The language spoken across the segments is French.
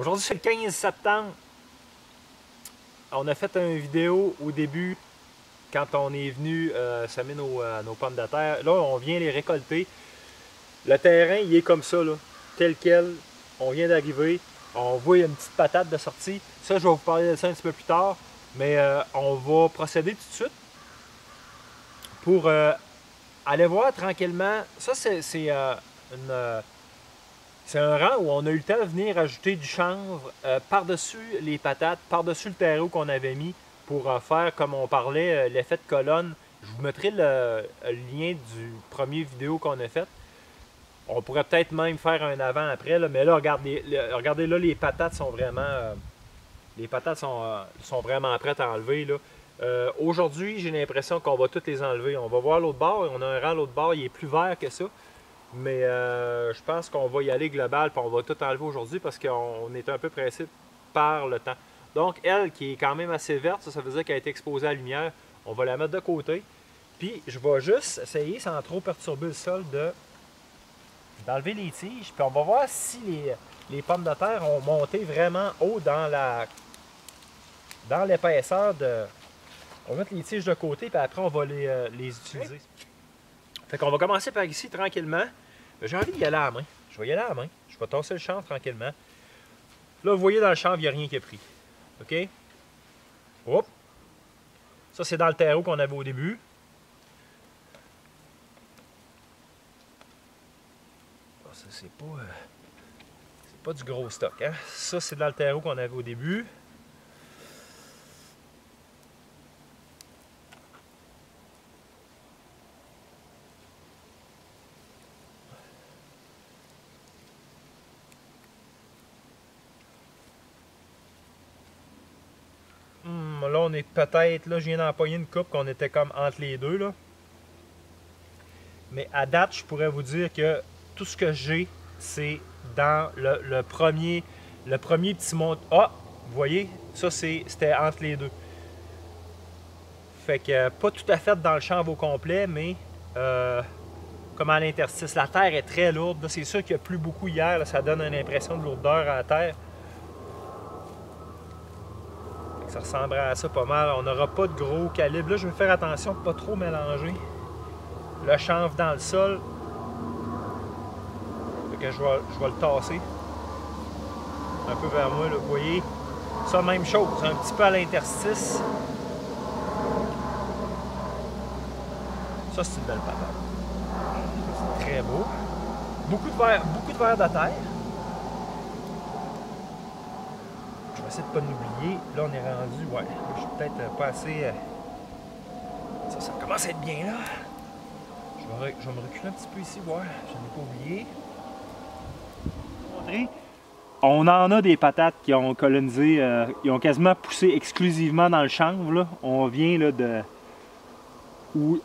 Aujourd'hui, c'est le 15 septembre. On a fait une vidéo au début, quand on est venu semer nos pommes de terre. Là, on vient les récolter. Le terrain, il est comme ça, là, tel quel. On vient d'arriver. On voit une petite patate de sortie. Ça, je vais vous parler de ça un petit peu plus tard. Mais on va procéder tout de suite pour aller voir tranquillement. Ça, c'est un rang où on a eu le temps de venir ajouter du chanvre par-dessus les patates, par-dessus le terreau qu'on avait mis pour faire, comme on parlait, l'effet de colonne. Je vous mettrai le lien du premier vidéo qu'on a fait. On pourrait peut-être même faire un avant-après, mais là, regardez là, les patates sont vraiment... sont vraiment prêtes à enlever, là. Aujourd'hui, j'ai l'impression qu'on va toutes les enlever. On va voir l'autre bord. On a un rang à l'autre bord, il est plus vert que ça. Mais je pense qu'on va y aller global, puis on va tout enlever aujourd'hui parce qu'on est un peu pressé par le temps. Donc, elle, qui est quand même assez verte, ça veut dire qu'elle a été exposée à la lumière. On va la mettre de côté. Puis, je vais juste essayer, sans trop perturber le sol, d'enlever les tiges. Puis, on va voir si les pommes de terre ont monté vraiment haut dans l'épaisseur de... On va mettre les tiges de côté, puis après, on va les utiliser. Fait qu'on va commencer par ici, tranquillement. J'ai envie d'y aller à la main. Je vais y aller à la main. Je vais tasser le chanvre tranquillement. Là, vous voyez, dans le chanvre, il n'y a rien qui est pris. OK? Hop! Ça, c'est dans le terreau qu'on avait au début. Ça, c'est pas du gros stock, hein? Ça, c'est dans le terreau qu'on avait au début. Là, on est peut-être... Là, je viens d'empoigner une coupe qu'on était comme entre les deux, là. Mais à date, je pourrais vous dire que tout ce que j'ai, c'est dans le premier petit mont... Ah! Vous voyez? Ça, c'était entre les deux. Fait que pas tout à fait dans le chanvre au complet, mais comme à l'interstice. La terre est très lourde. C'est sûr qu'il n'y a plus beaucoup hier. Là, ça donne une impression de lourdeur à la terre. Ça ressemble à ça pas mal. On n'aura pas de gros calibre. Là, je vais faire attention de ne pas trop mélanger le chanvre dans le sol. Fait que je vais le tasser un peu vers moi, là, vous voyez. Ça, même chose, un petit peu à l'interstice. Ça, c'est une belle patate. C'est très beau. Beaucoup de vers de terre. Je vais essayer de ne pas l'oublier. Là, on est rendu, ouais, je suis peut-être pas assez... Ça commence à être bien, là. Je vais me reculer un petit peu ici, voir. Je n'ai pas oublié. On en a des patates qui ont colonisé, ils ont quasiment poussé exclusivement dans le chanvre, là. On vient, là,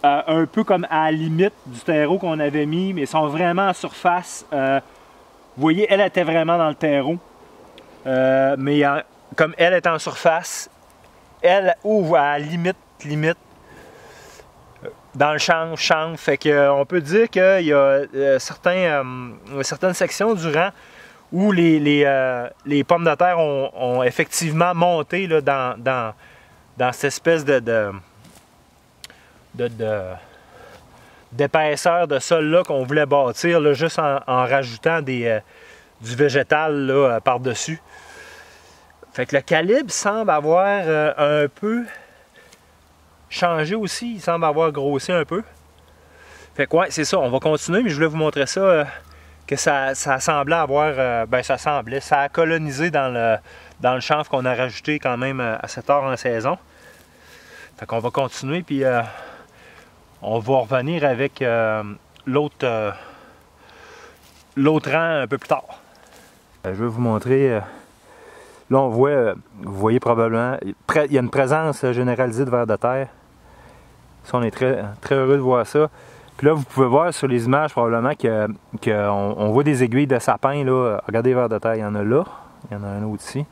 un peu comme à la limite du terreau qu'on avait mis, mais ils sont vraiment en surface. Vous voyez, elle était vraiment dans le terreau. Mais comme elle est en surface, elle ouvre à la limite dans le chanvre. Fait qu'on peut dire qu'il y a certaines sections du rang où les pommes de terre ont effectivement monté là, dans cette espèce d'épaisseur de sol-là qu'on voulait bâtir, là, juste en rajoutant du végétal par-dessus. Fait que le calibre semble avoir un peu changé aussi, il semble avoir grossi un peu. Fait que ouais, c'est ça, on va continuer, mais je voulais vous montrer ça, que ça semblait avoir, ça a colonisé dans le chanvre qu'on a rajouté quand même à cette heure en saison. Fait qu'on va continuer, puis on va revenir avec l'autre rang un peu plus tard. Je vais vous montrer... Là, on voit, vous voyez probablement, il y a une présence généralisée de vers de terre. Ça, on est très, très heureux de voir ça. Puis là, vous pouvez voir sur les images probablement qu'on voit des aiguilles de sapin. Là. Regardez les vers de terre, il y en a là. Il y en a un autre ici.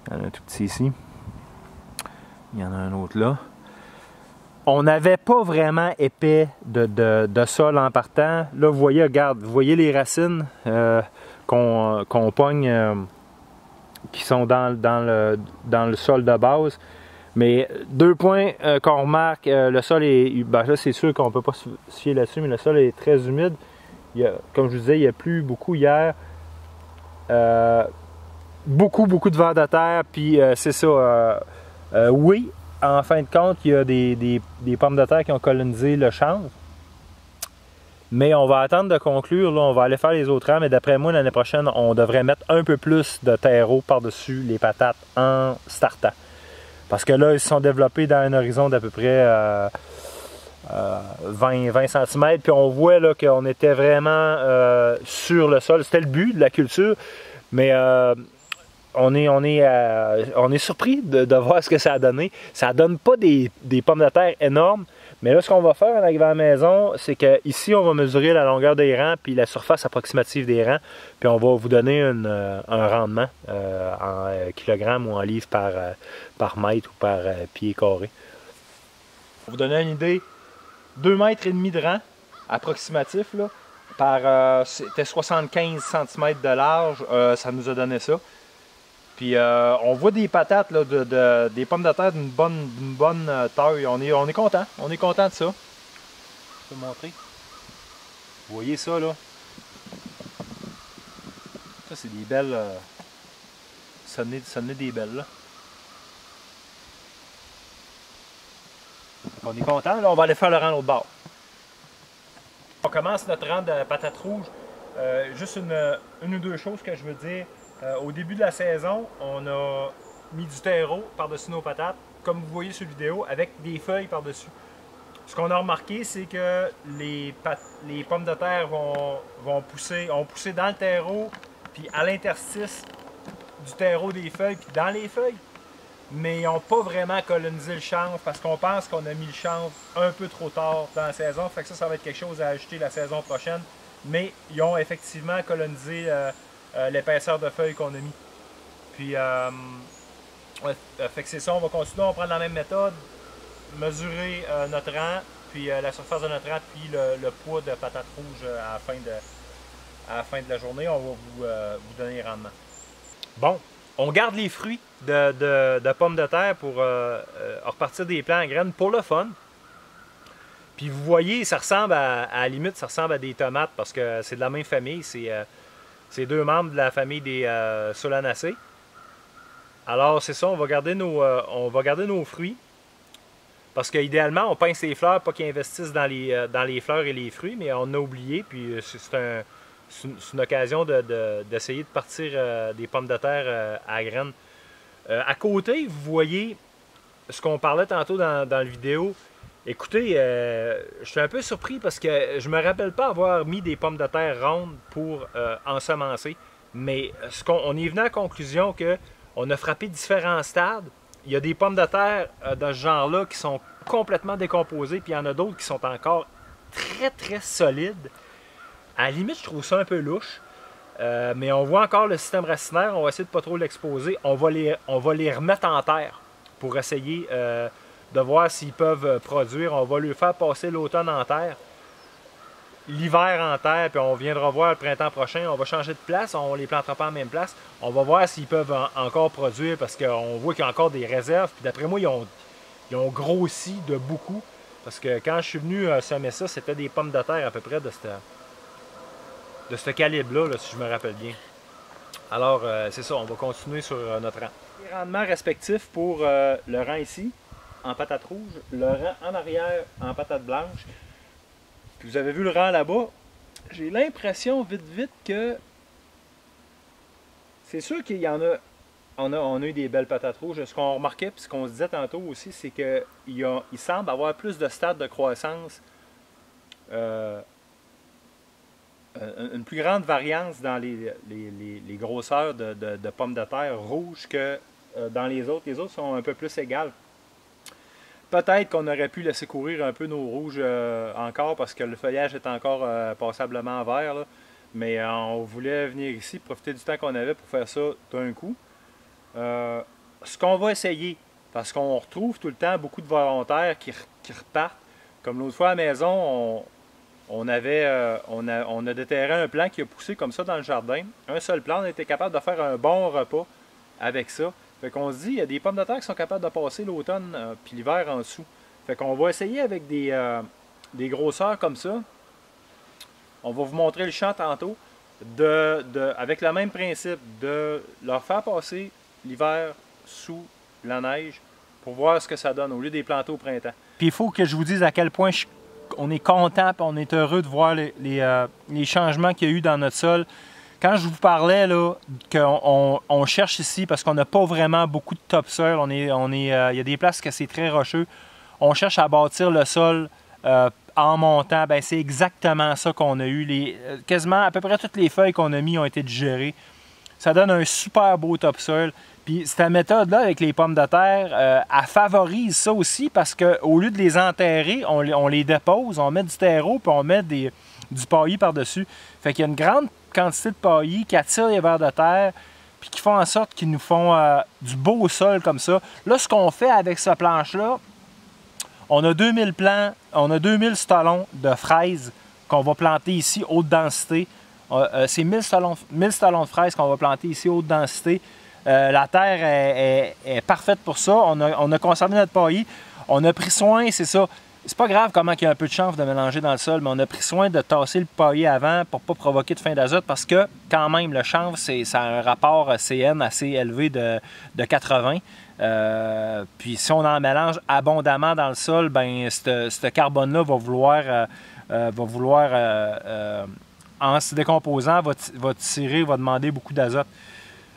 Il y en a un tout petit ici. Il y en a un autre là. On n'avait pas vraiment épais de sol en partant. Là, vous voyez, regarde, vous voyez les racines qu'on pogne... qui sont dans le sol de base. Mais 2 points qu'on remarque, le sol est, ben là c'est sûr qu'on ne peut pas se fier là-dessus, mais le sol est très humide. Comme je vous disais, il n'y a plus beaucoup hier. Beaucoup de vers de terre, puis c'est ça. Oui, en fin de compte, il y a des pommes de terre qui ont colonisé le chanvre. Mais on va attendre de conclure, là, on va aller faire les autres rangs, mais d'après moi, l'année prochaine, on devrait mettre un peu plus de terreau par-dessus les patates en startant. Parce que là, ils se sont développés dans un horizon d'à peu près 20 cm, puis on voit là qu'on était vraiment sur le sol. C'était le but de la culture, mais on est surpris de voir ce que ça a donné. Ça ne donne pas des pommes de terre énormes, mais là, ce qu'on va faire en arrivant à la maison, c'est qu'ici, on va mesurer la longueur des rangs puis la surface approximative des rangs, puis on va vous donner un rendement en kilogrammes ou en livres par mètre ou par pied carré. Pour vous donner une idée, 2,5 mètres de rang approximatif, là, c'était 75 cm de large, ça nous a donné ça. Puis on voit des patates, là, des pommes de terre d'une bonne taille. On est content. On est content de ça. Je peux vous montrer. Vous voyez ça là? Ça c'est des belles. Ça en est des belles là. On est content. Là, on va aller faire le rang de l'autre bord. On commence notre rang de patates rouges. Juste une ou deux choses que je veux dire. Au début de la saison, on a mis du terreau par-dessus nos patates, comme vous voyez sur la vidéo, avec des feuilles par-dessus. Ce qu'on a remarqué, c'est que les pommes de terre ont poussé dans le terreau, puis à l'interstice du terreau des feuilles, puis dans les feuilles. Mais ils n'ont pas vraiment colonisé le chanvre parce qu'on pense qu'on a mis le chanvre un peu trop tard dans la saison. Fait que ça va être quelque chose à ajouter la saison prochaine. Mais ils ont effectivement colonisé l'épaisseur de feuilles qu'on a mis. Puis, fait que c'est ça, on va continuer, on va prendre la même méthode, mesurer notre rang, puis la surface de notre rang, puis le poids de patates rouges à la fin de la journée. On va vous donner les rendements. Bon, on garde les fruits de pommes de terre pour repartir des plants à graines pour le fun. Puis vous voyez, ça ressemble à la limite, ça ressemble à des tomates parce que c'est de la même famille. C'est 2 membres de la famille des Solanacées. Alors c'est ça, on va garder nos fruits. Parce qu'idéalement, on pince les fleurs, pas qu'ils investissent dans les fleurs et les fruits, mais on a oublié. Puis c'est une occasion d'essayer de partir des pommes de terre à graines. À côté, vous voyez ce qu'on parlait tantôt dans la vidéo. Écoutez, je suis un peu surpris parce que je me rappelle pas avoir mis des pommes de terre rondes pour ensemencer. Mais on est venu à la conclusion qu'on a frappé différents stades. Il y a des pommes de terre de ce genre-là qui sont complètement décomposées, puis il y en a d'autres qui sont encore très solides. À la limite, je trouve ça un peu louche. Mais on voit encore le système racinaire, on va essayer de ne pas trop l'exposer. On va les remettre en terre pour essayer de voir s'ils peuvent produire. On va lui faire passer l'automne en terre, l'hiver en terre, puis on viendra voir le printemps prochain. On va changer de place, on ne les plantera pas en même place. On va voir s'ils peuvent encore produire parce qu'on voit qu'il y a encore des réserves. Puis d'après moi, ils ont grossi de beaucoup. Parce que quand je suis venu semer ça, c'était des pommes de terre à peu près de ce calibre-là, si je me rappelle bien. Alors, c'est ça, on va continuer sur notre rang. Les rendements respectifs pour le rang ici, en patate rouge, le rang en arrière, en patate blanche. Puis vous avez vu le rang là-bas. J'ai l'impression, vite, que c'est sûr qu'il y en a. On a eu des belles patates rouges. Ce qu'on remarquait, puis ce qu'on se disait tantôt aussi, c'est qu'il semble avoir plus de stades de croissance. Une plus grande variance dans les grosseurs de pommes de terre rouges que dans les autres. Les autres sont un peu plus égales. Peut-être qu'on aurait pu laisser courir un peu nos rouges encore parce que le feuillage est encore passablement vert. Là. Mais on voulait venir ici, profiter du temps qu'on avait pour faire ça d'un coup. Ce qu'on va essayer, parce qu'on retrouve tout le temps beaucoup de volontaires qui repartent. Comme l'autre fois à la maison, on a déterré un plant qui a poussé comme ça dans le jardin. Un seul plant, on était capable de faire un bon repas avec ça. Fait qu'on se dit, il y a des pommes de terre qui sont capables de passer l'automne puis l'hiver en dessous. Fait qu'on va essayer avec des grosseurs comme ça. On va vous montrer le champ tantôt. Avec le même principe, de leur faire passer l'hiver sous la neige pour voir ce que ça donne au lieu des planter au printemps. Puis il faut que je vous dise à quel point on est content et on est heureux de voir les changements qu'il y a eu dans notre sol. Quand je vous parlais qu'on cherche ici, parce qu'on n'a pas vraiment beaucoup de topsoil, il y a des places que c'est très rocheux, on cherche à bâtir le sol en montant, ben c'est exactement ça qu'on a eu. Quasiment à peu près toutes les feuilles qu'on a mis ont été digérées. Ça donne un super beau topsoil. Puis cette méthode-là avec les pommes de terre, elle favorise ça aussi parce qu'au lieu de les enterrer, on les dépose, on met du terreau puis on met du paillis par-dessus. Fait qu'il y a une grande quantité de paillis qui attire les vers de terre puis qui font en sorte qu'ils nous font du beau sol comme ça. Là, ce qu'on fait avec ce planche-là, on a 2000 plants, on a 2000 stolons de fraises qu'on va planter ici, haute densité. C'est 1000 stolons de fraises qu'on va planter ici, haute densité. La terre est parfaite pour ça. On a conservé notre paillis. On a pris soin, c'est ça. C'est pas grave comment il y a un peu de chanvre de mélanger dans le sol, mais on a pris soin de tasser le paillis avant pour ne pas provoquer de fin d'azote parce que, quand même, le chanvre, ça a un rapport CN assez élevé de 80. Puis si on en mélange abondamment dans le sol, ben ce carbone-là va vouloir en se décomposant, va demander beaucoup d'azote.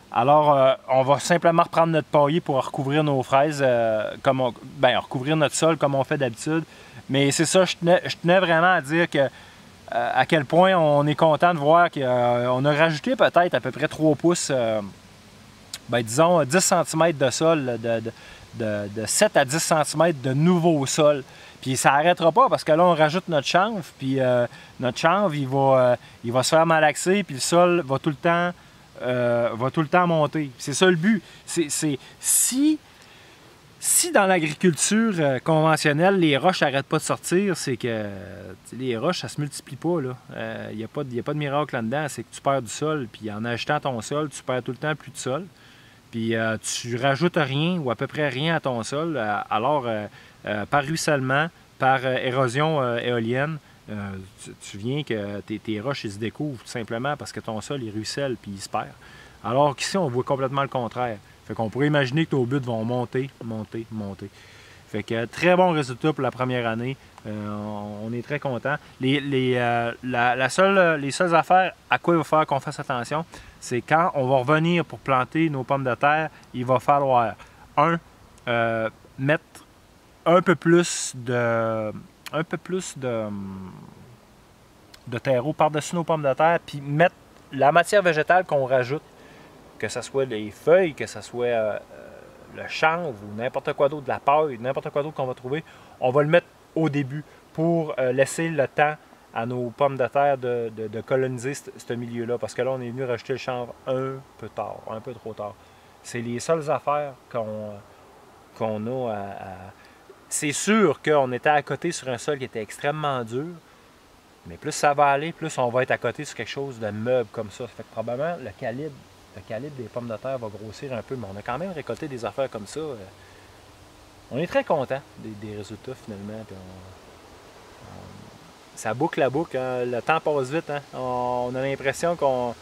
Alors, on va simplement reprendre notre paillis pour recouvrir nos fraises, recouvrir notre sol comme on fait d'habitude. Mais c'est ça, je tenais vraiment à dire que à quel point on est content de voir qu'on a rajouté peut-être à peu près 3 pouces, disons 10 cm de sol, de 7 à 10 cm de nouveau sol. Puis ça n'arrêtera pas parce que là, on rajoute notre chanvre, puis notre chanvre, il va se faire malaxer, puis le sol va tout le temps monter. C'est ça le but. Si dans l'agriculture conventionnelle, les roches n'arrêtent pas de sortir, c'est que les roches, ça ne se multiplie pas. Il n'y a pas de miracle là-dedans. C'est que tu perds du sol, puis en ajoutant ton sol, tu perds tout le temps plus de sol. Puis tu rajoutes rien ou à peu près rien à ton sol. Alors, par ruissellement, par érosion éolienne, tu viens que tes roches ils se découvrent tout simplement parce que ton sol il ruisselle puis il se perd. Alors qu'ici on voit complètement le contraire. Fait qu'on pourrait imaginer que nos buts vont monter, monter, monter. Fait que très bon résultat pour la première année. On est très content. Les seules affaires à quoi il va falloir qu'on fasse attention, c'est quand on va revenir pour planter nos pommes de terre, il va falloir mettre un peu plus de terreau par-dessus nos pommes de terre, puis mettre la matière végétale qu'on rajoute, que ce soit les feuilles, que ce soit le chanvre ou n'importe quoi d'autre, de la paille, n'importe quoi d'autre qu'on va trouver, on va le mettre au début pour laisser le temps à nos pommes de terre de coloniser ce milieu-là. Parce que là, on est venu rajouter le chanvre un peu tard, un peu trop tard. C'est les seules affaires qu'on a à... C'est sûr qu'on était à côté sur un sol qui était extrêmement dur, mais plus ça va aller, plus on va être à côté sur quelque chose de meuble comme ça. Ça fait que probablement le calibre des pommes de terre va grossir un peu, mais on a quand même récolté des affaires comme ça. On est très content des résultats finalement. Puis ça boucle la boucle, hein. Le temps passe vite. Hein. On a l'impression qu'on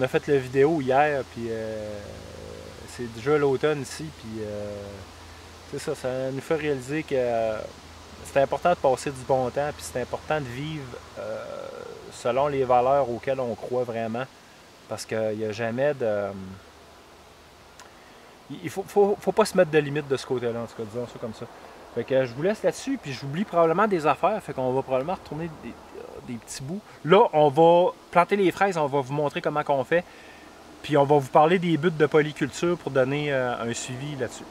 a fait la vidéo hier, puis c'est déjà l'automne ici. Puis c'est ça, ça nous fait réaliser que c'est important de passer du bon temps, puis c'est important de vivre selon les valeurs auxquelles on croit vraiment. Parce qu'il n'y a jamais de... Il faut pas se mettre de limite de ce côté-là, en tout cas, disons ça comme ça. Fait que je vous laisse là-dessus, puis j'oublie probablement des affaires, fait qu'on va probablement retourner des petits bouts. Là, on va planter les fraises, on va vous montrer comment on fait, puis on va vous parler des buts de polyculture pour donner un suivi là-dessus.